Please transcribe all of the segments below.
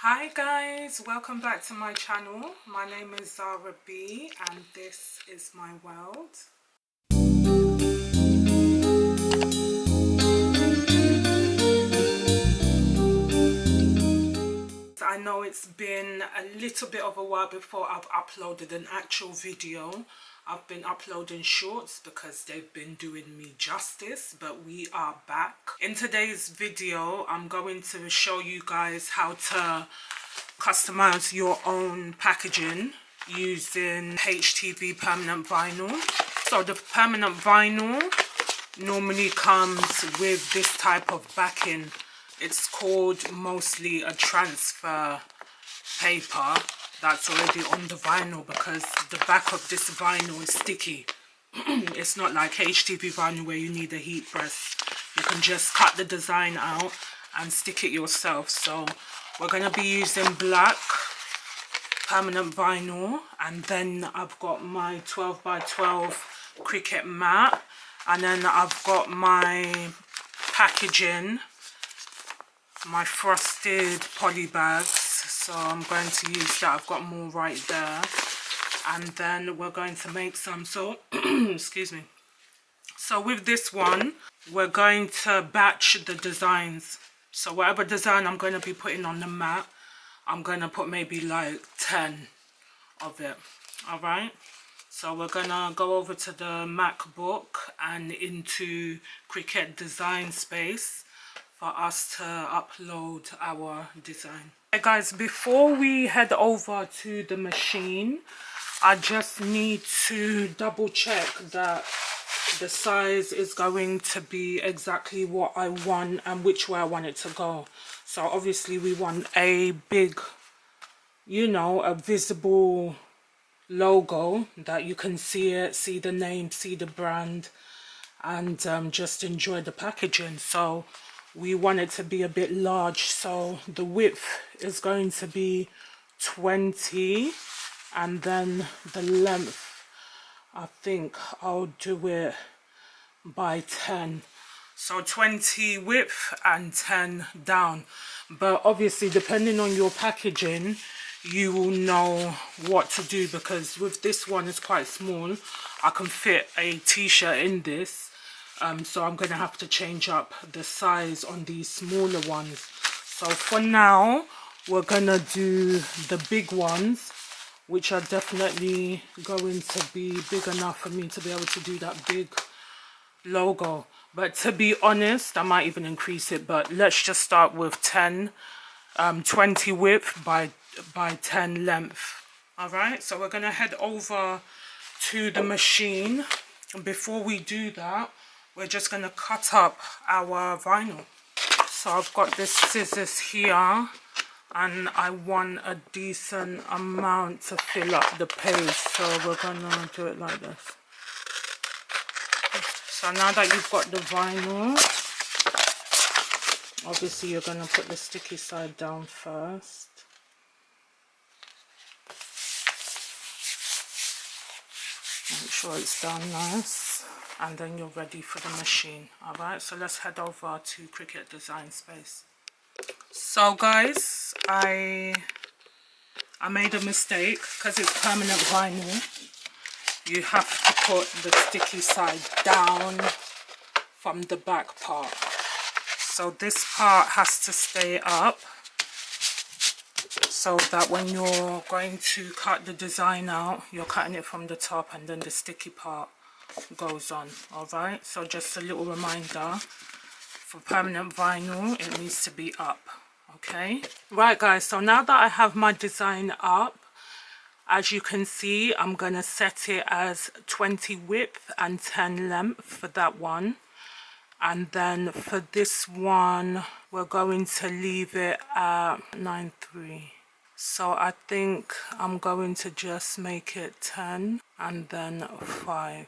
Hi guys, welcome back to my channel. My name is Zara B and this is my world. I know it's been a little bit of a while before I've uploaded an actual video. I've been uploading shorts because they've been doing me justice, but we are back. In today's video, I'm going to show you guys how to customize your own packaging using HTV permanent vinyl. So the permanent vinyl normally comes with this type of backing. It's called mostly a transfer paper that's already on the vinyl because the back of this vinyl is sticky. It's not like HTV vinyl where you need a heat press. You can just cut the design out and stick it yourself. So we're going to be using black permanent vinyl, and then I've got my 12 by 12 Cricut mat, and then I've got my packaging, my frosted poly bags, so I'm going to use that. I've got more right there, and then we're going to make some. So excuse me. So with this one, we're going to batch the designs. So whatever design I'm going to be putting on the mat, I'm going to put maybe like 10 of it. Alright, so we're going to go over to the MacBook and into Cricut Design Space for us to upload our design. Hey guys, before we head over to the machine, I just need to double check that the size is going to be exactly what I want and which way I want it to go. So obviously we want a big, you know, a visible logo that you can see it, see the name, see the brand, and just enjoy the packaging. So we want it to be a bit large, so the width is going to be 20, and then the length, I think I'll do it by 10. So 20 width and 10 down. But obviously, depending on your packaging, you will know what to do, because with this one, it's quite small. I can fit a t-shirt in this. So I'm going to have to change up the size on these smaller ones. So for now, we're going to do the big ones, which are definitely going to be big enough for me to be able to do that big logo. But to be honest, I might even increase it, but let's just start with 10, 20 width by 10 length. All right, so we're going to head over to the machine. And before we do that, we're just going to cut up our vinyl. So I've got this scissors here, and I want a decent amount to fill up the page, so we're gonna do it like this. So now that you've got the vinyl, obviously you're gonna put the sticky side down first. Make sure it's down nice, and then you're ready for the machine. Alright, so let's head over to Cricut Design Space. So guys, I made a mistake because it's permanent vinyl. You have to put the sticky side down from the back part. So this part has to stay up so that when you're going to cut the design out, you're cutting it from the top and then the sticky part goes on. Alright, so just a little reminder, for permanent vinyl, it needs to be up. Okay, right guys, so now that I have my design up, as you can see, I'm going to set it as 20 width and 10 length for that one. And then for this one, we're going to leave it at 9.3. So I think I'm going to just make it 10 and then 5.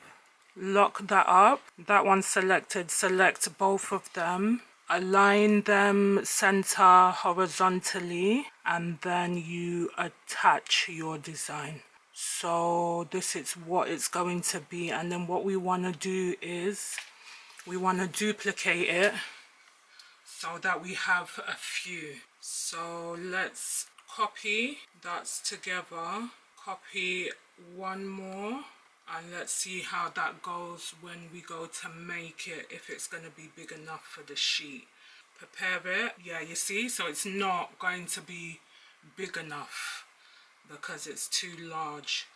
Lock that up. That one selected. Select both of them. Align them center horizontally, and then you attach your design. So this is what it's going to be, and then what we want to do is we want to duplicate it so that we have a few. So let's copy that's together, copy one more, and let's see how that goes when we go to make it, if it's going to be big enough for the sheet. Prepare it. Yeah, you see, so it's not going to be big enough because it's too large.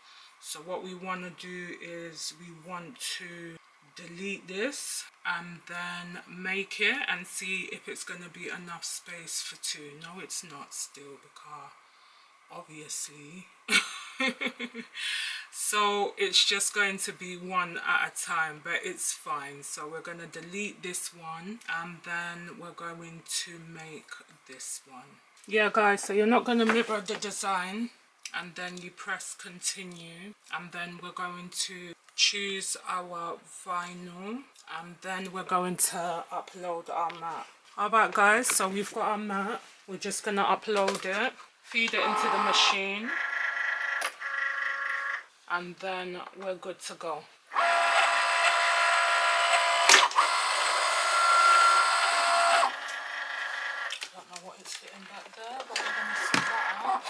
So what we want to do is we want to delete this and then make it and see if it's going to be enough space for two. No, it's not still, because obviously so it's just going to be one at a time, but it's fine. So we're going to delete this one and then we're going to make this one. Yeah guys, so you're not going to mirror the design, and then you press continue, and then we're going to choose our vinyl, and then we're going to upload our mat. Alright guys, so we've got our mat. We're just going to upload it, feed it into the machine, and then we're good to go. I don't know what it's hitting back there, but we're going to see that out.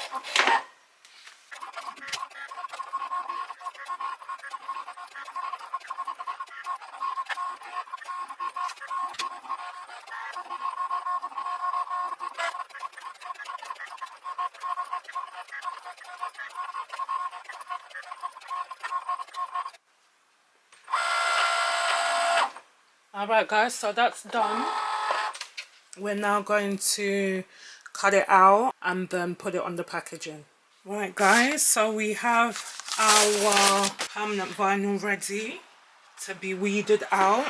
Alright guys, so that's done. We're now going to cut it out and then put it on the packaging. Right guys, so we have our permanent vinyl ready to be weeded out.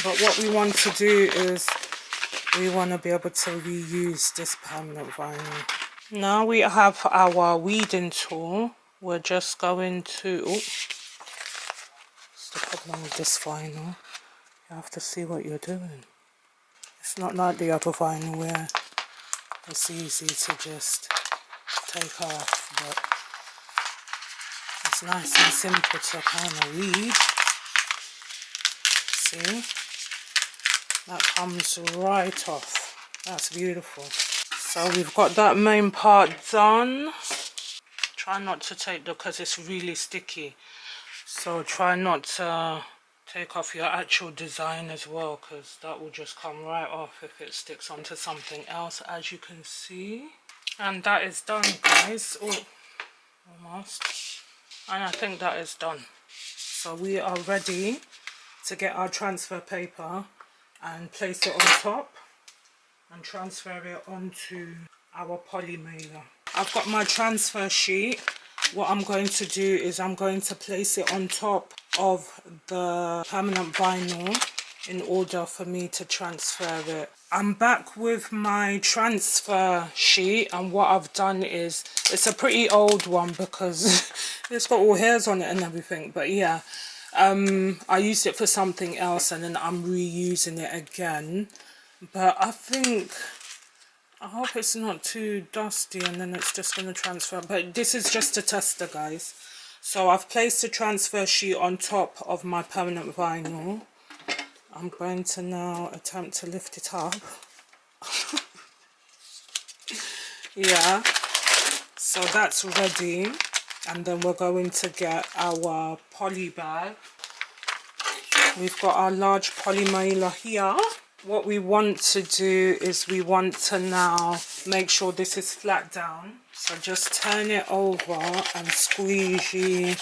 But what we want to do is we want to be able to reuse this permanent vinyl. Now we have our weeding tool. We're just going to... What's the problem with this vinyl? You have to see what you're doing. It's not like the other vinyl where it's easy to just take off, but it's nice and simple to kind of weed. See? That comes right off. That's beautiful. So we've got that main part done. Try not to take because it's really sticky. So try not to take off your actual design as well, because that will just come right off if it sticks onto something else, as you can see. And that is done guys. Oh, almost. And I think that is done. So we are ready to get our transfer paper and place it on top and transfer it onto our poly mailer. I've got my transfer sheet. What I'm going to do is I'm going to place it on top of the permanent vinyl in order for me to transfer it. I'm back with my transfer sheet, and what I've done is, it's a pretty old one because it's got all hairs on it and everything, but yeah, I used it for something else and then I'm reusing it again. But I hope it's not too dusty and then it's just going to transfer. But this is just a tester guys. So I've placed the transfer sheet on top of my permanent vinyl. I'm going to now attempt to lift it up. Yeah, so that's ready. And then we're going to get our poly bag. We've got our large poly mailer here. What we want to do is we want to now make sure this is flat down. So just turn it over and squeegee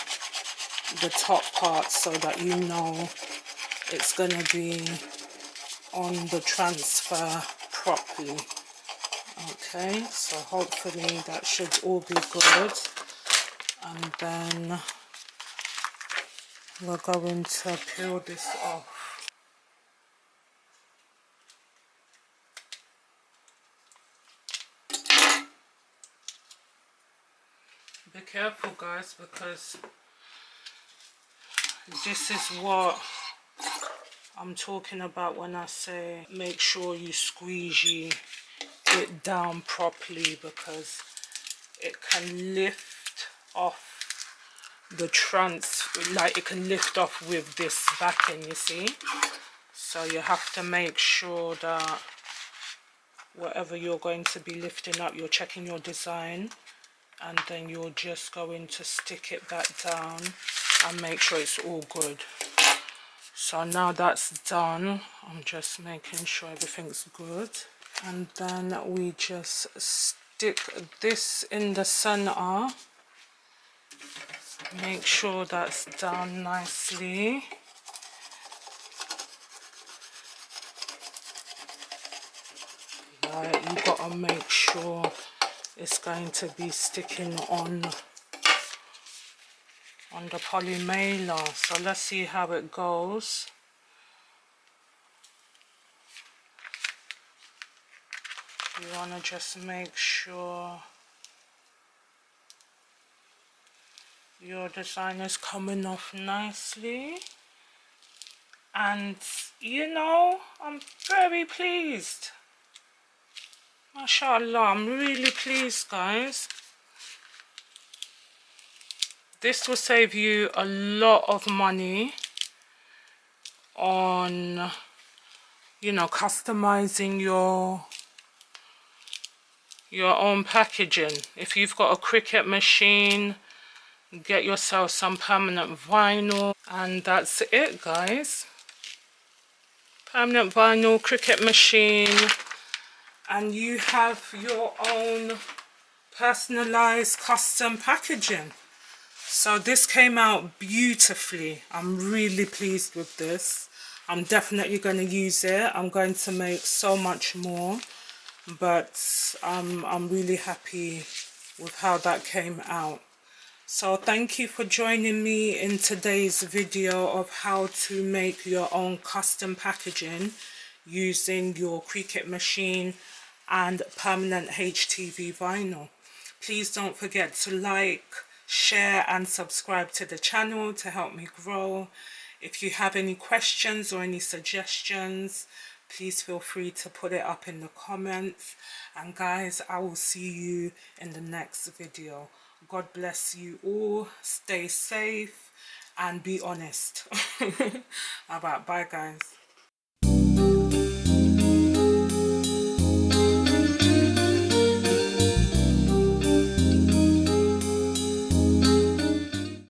the top part so that you know it's going to be on the transfer properly. Okay, so hopefully that should all be good. And then we're going to peel this off. Be careful guys, because this is what I'm talking about when I say make sure you squeegee it down properly, because it can lift off the like it can lift off with this backing, you see. So you have to make sure that whatever you're going to be lifting up, you're checking your design, and then you're just going to stick it back down and make sure it's all good. So now that's done, I'm just making sure everything's good, and then we just stick this in the center. Make sure that's done nicely. Right, you gotta make sure it's going to be sticking on the poly mailer. So let's see how it goes. You want to just make sure your design is coming off nicely, and you know, I'm very pleased. Mashallah, I'm really pleased, guys. This will save you a lot of money on, you know, customizing your own packaging. If you've got a Cricut machine, get yourself some permanent vinyl, and that's it, guys. Permanent vinyl, Cricut machine, and you have your own personalized custom packaging. So this came out beautifully. I'm really pleased with this. I'm definitely going to use it. I'm going to make so much more, but I'm really happy with how that came out. So thank you for joining me in today's video of how to make your own custom packaging using your Cricut machine and permanent HTV vinyl. Please don't forget to like, share and subscribe to the channel to help me grow. If you have any questions or any suggestions, please feel free to put it up in the comments. And guys, I will see you in the next video. God bless you all. Stay safe and be honest. All right, bye guys.